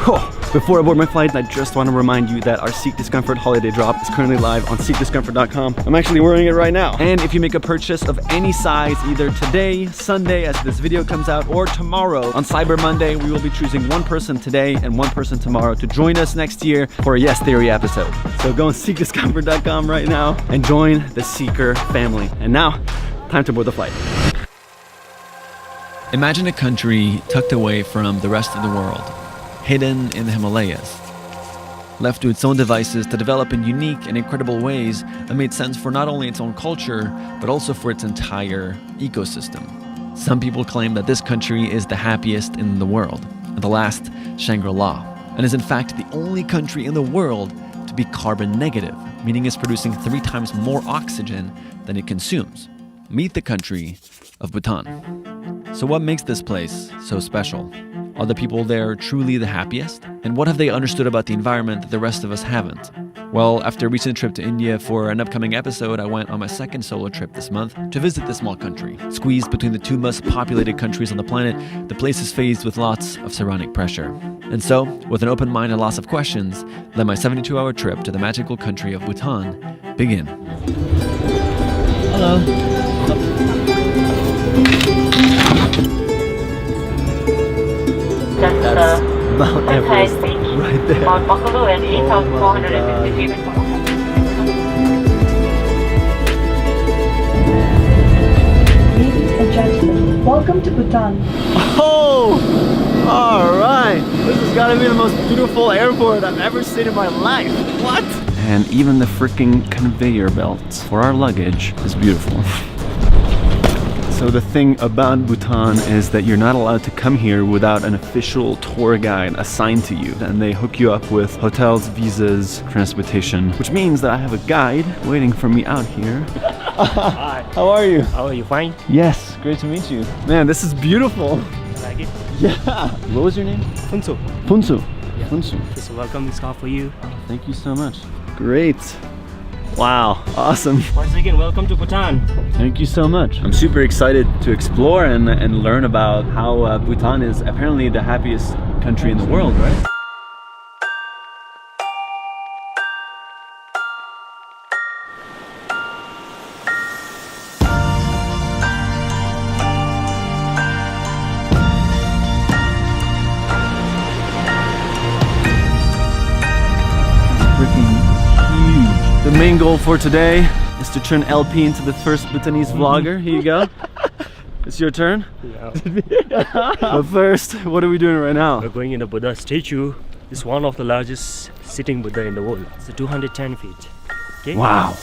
Before I board my flight, I just want to remind you that our Seek Discomfort holiday drop is currently live on seekdiscomfort.com. I'm actually wearing it right now. And if you make a purchase of any size, either today, Sunday, as this video comes out, or tomorrow on Cyber Monday, we will be choosing one person today and one person tomorrow to join us next year for a Yes Theory episode. So go on seekdiscomfort.com right now and join the Seeker family. And now, time to board the flight. Imagine a country tucked away from the rest of the world, hidden in the Himalayas, left to its own devices to develop in unique and incredible ways that made sense for not only its own culture, but also for its entire ecosystem. Some people claim that this country is the happiest in the world, the last Shangri-La, and is in fact the only country in the world to be carbon negative, meaning it's producing 3 times more oxygen than it consumes. Meet the country of Bhutan. So what makes this place so special? Are the people there truly the happiest? And what have they understood about the environment that the rest of us haven't? Well, after a recent trip to India for an upcoming episode, I went on my second solo trip this month to visit this small country. Squeezed between the 2 most populated countries on the planet, the place is faced with lots of surrounding pressure. And so, with an open mind and lots of questions, let my 72-hour trip to the magical country of Bhutan begin. Hello. That's Mount Everest right there. Mount Buffalo and 8,450 feet. Ladies and gentlemen, welcome to Bhutan. Oh! Alright! This has got to be the most beautiful airport I've ever seen in my life. What? And even the freaking conveyor belt for our luggage is beautiful. So the thing about Bhutan is that you're not allowed to come here without an official tour guide assigned to you. And they hook you up with hotels, visas, transportation, which means that I have a guide waiting for me out here. Hi. How are you? How are you? Fine? Yes, great to meet you. Man, this is beautiful. Like it? Yeah. What was your name? Funso. Funsu. Yeah. Funsu. Just a welcome scarf for you. Thank you so much. Great. Wow, awesome. Once again, welcome to Bhutan. Thank you so much. I'm super excited to explore and learn about how Bhutan is apparently the happiest country in the world, right? The main goal for today is to turn LP into the first Bhutanese vlogger. Here you go. It's your turn. Yeah. But first, what are we doing right now? We're going in the Buddha statue. It's one of the largest sitting Buddha in the world. It's 210 feet. Okay? Wow.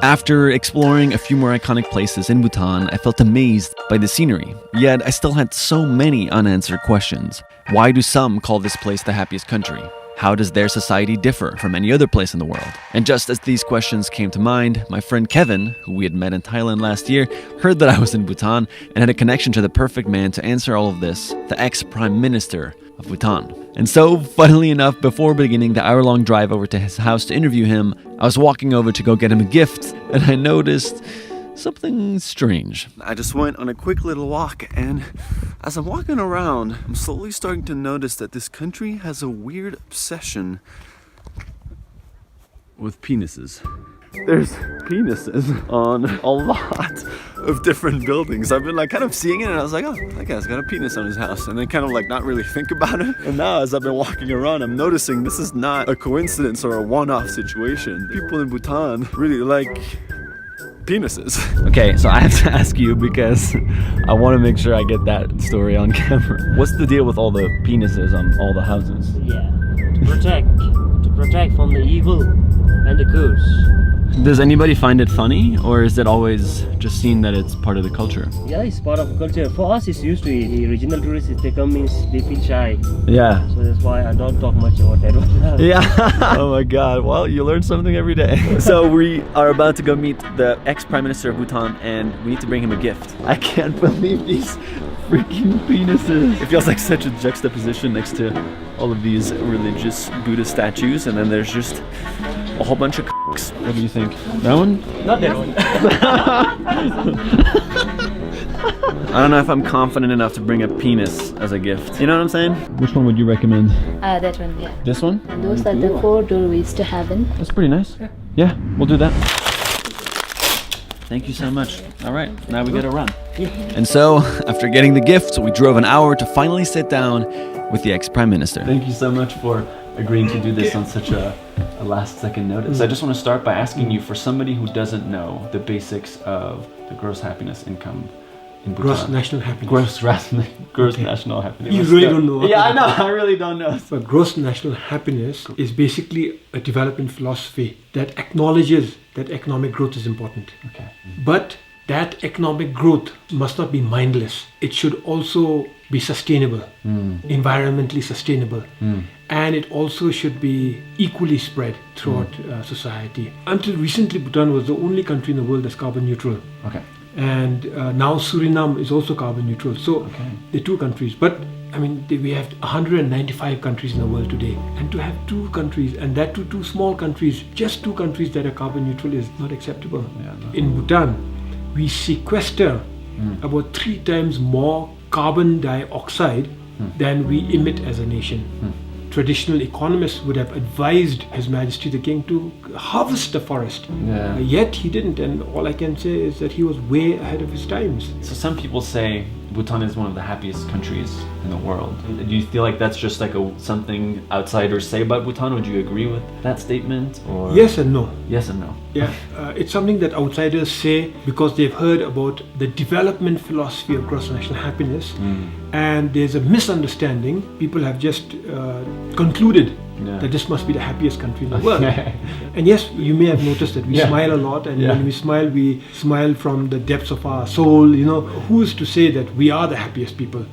After exploring a few more iconic places in Bhutan, I felt amazed by the scenery. Yet I still had so many unanswered questions. Why do some call this place the happiest country? How does their society differ from any other place in the world? And just as these questions came to mind, my friend Kevin, who we had met in Thailand last year, heard that I was in Bhutan and had a connection to the perfect man to answer all of this, the ex-Prime Minister of Bhutan. And so, funnily enough, before beginning the hour-long drive over to his house to interview him, I was walking over to go get him a gift, and I noticed something strange. I just went on a quick little walk, and as I'm walking around, I'm slowly starting to notice that this country has a weird obsession with penises. There's penises on a lot of different buildings. I've been like kind of seeing it and I was like, oh, that guy's got a penis on his house, and then kind of like not really think about it. And now as I've been walking around, I'm noticing this is not a coincidence or a one-off situation. People in Bhutan really like penises. Okay, so I have to ask you because I want to make sure I get that story on camera. What's the deal with all the penises on all the houses? Yeah. To protect from the evil and the curse. Does anybody find it funny, or is it always just seen that it's part of the culture? Yeah, it's part of culture. For us, it's used to it. The regional tourists, if they come, means they feel shy. Yeah. So that's why I don't talk much about that one. Yeah. Oh my god. Well, you learn something every day. So we are about to go meet the ex-Prime Minister of Bhutan, and we need to bring him a gift. I can't believe these freaking penises. It feels like such a juxtaposition next to all of these religious Buddha statues, and then there's just a whole bunch of cocks. What do you think? That one? Not that one. I don't know if I'm confident enough to bring a penis as a gift. You know what I'm saying? Which one would you recommend? That one, yeah. This one? Those are the 4 doorways to heaven. That's pretty nice. Yeah, we'll do that. Thank you so much. All right, now we gotta run. And so, after getting the gift, we drove an hour to finally sit down with the ex-Prime Minister. Thank you so much for agreeing to do this on such a last second notice. I just want to start by asking you, for somebody who doesn't know the basics of the gross happiness income in Bhutan. Gross national happiness. Gross national happiness. You really don't know. Yeah, I know. I really don't know. But gross national happiness is basically a development philosophy that acknowledges that economic growth is important. Okay. But that economic growth must not be mindless. It should also be sustainable, environmentally sustainable. And it also should be equally spread throughout society. Until recently, Bhutan was the only country in the world that's carbon neutral. Okay. And now Suriname is also carbon neutral. So they're 2 countries. But I mean, we have 195 countries in the world today. And to have 2 countries, and that to 2 small countries, just 2 countries that are carbon neutral is not acceptable. Yeah, no. In Bhutan, we sequester about 3 times more carbon dioxide than we emit as a nation. Traditional economists would have advised His Majesty the King to harvest the forest. Yeah. Yet he didn't, and all I can say is that he was way ahead of his times. So some people say Bhutan is one of the happiest countries in the world. Do you feel like that's just like something outsiders say about Bhutan? Would you agree with that statement? Or Yes and no. Yes and no. Yeah, it's something that outsiders say because they've heard about the development philosophy of gross national happiness, and there's a misunderstanding. People have just concluded that this must be the happiest country in the world. And yes, you may have noticed that we smile a lot, and when we smile from the depths of our soul. You know, who's to say that we are the happiest people?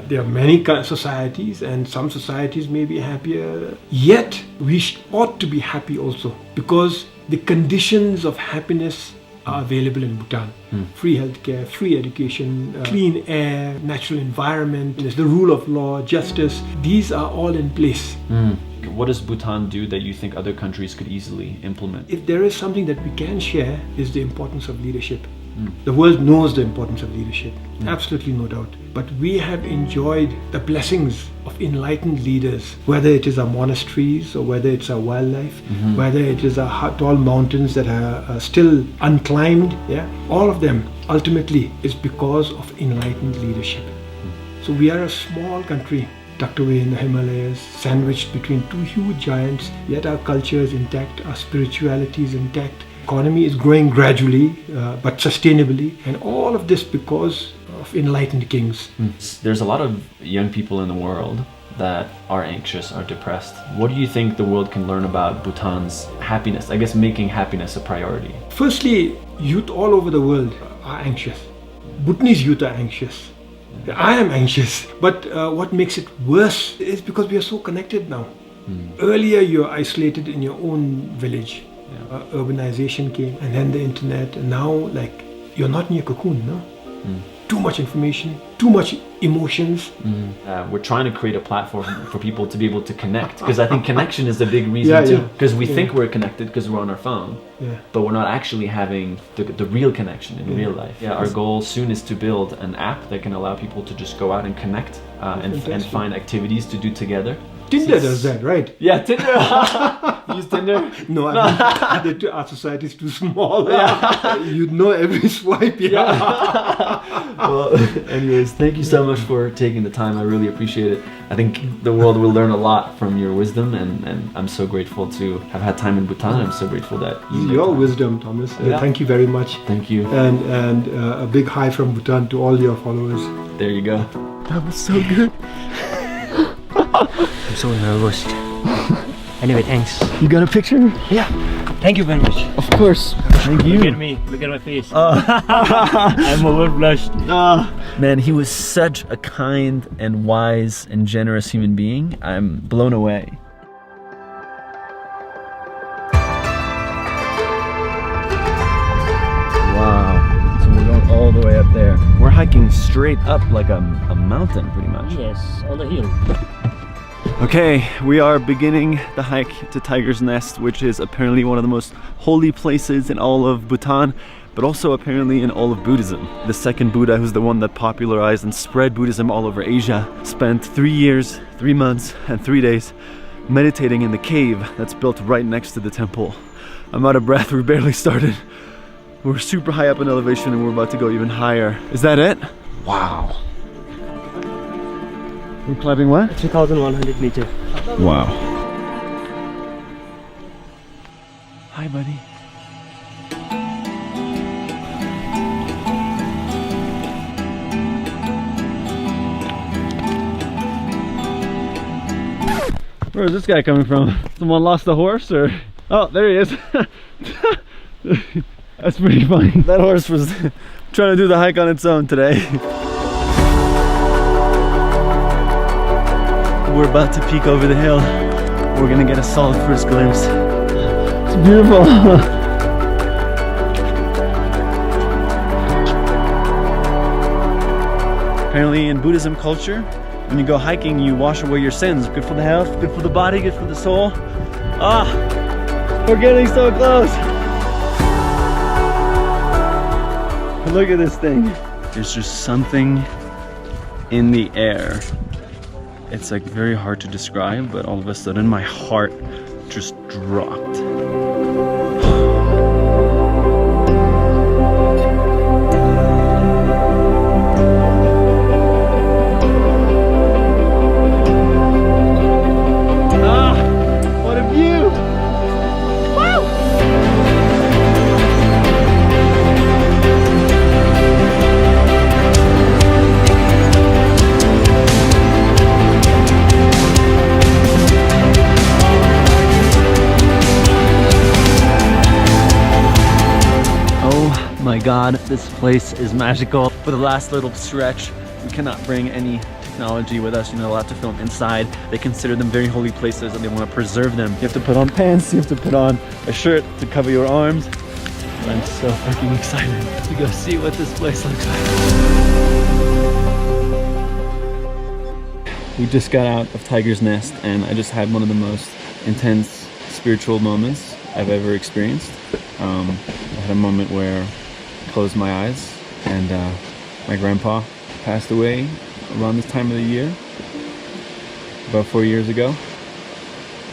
There are many societies, and some societies may be happier. Yet, we ought to be happy also, because the conditions of happiness are available in Bhutan. Free healthcare, free education, clean air, natural environment, there's the rule of law, justice. These are all in place. What does Bhutan do that you think other countries could easily implement? If there is something that we can share, is the importance of leadership. The world knows the importance of leadership, absolutely no doubt. But we have enjoyed the blessings of enlightened leaders, whether it is our monasteries or whether it's our wildlife, whether it is our tall mountains that are still unclimbed. Yeah, all of them ultimately is because of enlightened leadership. So we are a small country, tucked away in the Himalayas, sandwiched between 2 huge giants, yet our culture is intact, our spirituality is intact. Economy is growing gradually, but sustainably, and all of this because of enlightened kings. There's a lot of young people in the world that are anxious, are depressed. What do you think the world can learn about Bhutan's happiness? I guess making happiness a priority. Firstly, youth all over the world are anxious. Bhutanese youth are anxious. I am anxious, but what makes it worse is because we are so connected now. Earlier, you're isolated in your own village. Urbanization came, and then the internet, and now like you're not in your cocoon, no? Too much information, too much emotions. We're trying to create a platform for people to be able to connect, because I think connection is a big reason too. Because we think we're connected because we're on our phone, but we're not actually having the real connection in real life. Our goal soon is to build an app that can allow people to just go out and connect and find activities to do together. Tinder does that, right? Yeah, Tinder. Use Tinder? No, I mean, our society is too small. You'd know every swipe. Well, anyways, thank you so much for taking the time. I really appreciate it. I think the world will learn a lot from your wisdom, and I'm so grateful to have had time in Bhutan. I'm so grateful that your wisdom, Thomas. Thank you very much. Thank you. And a big hi from Bhutan to all your followers. There you go. That was so good. I'm so nervous. Anyway, thanks. You got a picture? Yeah. Thank you very much. Of course. Thank you. Look at me. Look at my face. I'm over blushed. Man, he was such a kind and wise and generous human being. I'm blown away. Wow. So we're going all the way up there. We're hiking straight up like a mountain, pretty much. Yes, on the hill. Okay, we are beginning the hike to Tiger's Nest, which is apparently one of the most holy places in all of Bhutan, but also apparently in all of Buddhism. The second Buddha, who's the one that popularized and spread Buddhism all over Asia, spent 3 years, 3 months, and 3 days meditating in the cave that's built right next to the temple. I'm out of breath, we barely started. We're super high up in elevation and we're about to go even higher. Is that it? Wow. We're climbing what? 3,100 meters. Wow. Hi, buddy. Where is this guy coming from? Someone lost a horse or? Oh, there he is. That's pretty funny. That horse was trying to do the hike on its own today. We're about to peek over the hill. We're gonna get a solid first glimpse. It's beautiful. Apparently in Buddhism culture, when you go hiking, you wash away your sins. Good for the health, good for the body, good for the soul. Ah, we're getting so close. Look at this thing. There's just something in the air. It's like very hard to describe, but all of a sudden my heart just dropped. My God, this place is magical. For the last little stretch, we cannot bring any technology with us. You're not allowed to film inside. They consider them very holy places and they want to preserve them. You have to put on pants, you have to put on a shirt to cover your arms. I'm so freaking excited to go see what this place looks like. We just got out of Tiger's Nest and I just had one of the most intense spiritual moments I've ever experienced. I had a moment where closed my eyes and my grandpa passed away around this time of the year, about 4 years ago.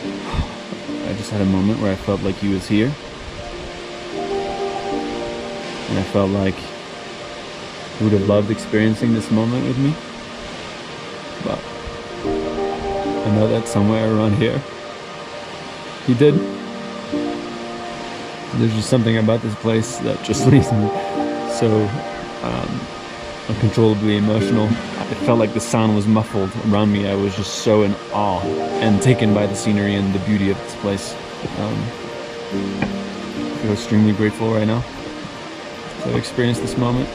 I just had a moment where I felt like he was here and I felt like he would have loved experiencing this moment with me, but I know that somewhere around here he did. There's just something about this place that just leaves me so uncontrollably emotional. It felt like the sound was muffled around me. I was just so in awe and taken by the scenery and the beauty of this place. I feel extremely grateful right now to have experienced this moment.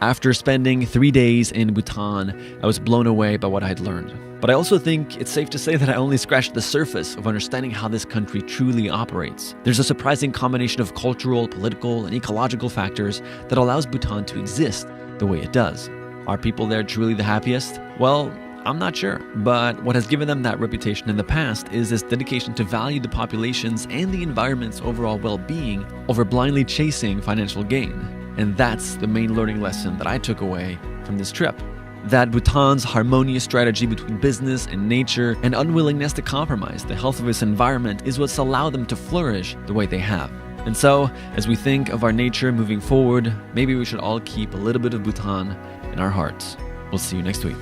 After spending 3 days in Bhutan, I was blown away by what I had learned. But I also think it's safe to say that I only scratched the surface of understanding how this country truly operates. There's a surprising combination of cultural, political, and ecological factors that allows Bhutan to exist the way it does. Are people there truly the happiest? Well, I'm not sure, but what has given them that reputation in the past is this dedication to value the population's and the environment's overall well-being over blindly chasing financial gain. And that's the main learning lesson that I took away from this trip. That Bhutan's harmonious strategy between business and nature and unwillingness to compromise the health of its environment is what's allowed them to flourish the way they have. And so, as we think of our nature moving forward, maybe we should all keep a little bit of Bhutan in our hearts. We'll see you next week.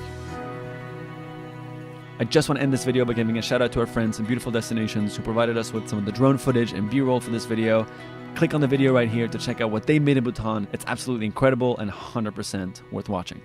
I just want to end this video by giving a shout out to our friends in Beautiful Destinations who provided us with some of the drone footage and B-roll for this video. Click on the video right here to check out what they made in Bhutan. It's absolutely incredible and 100% worth watching.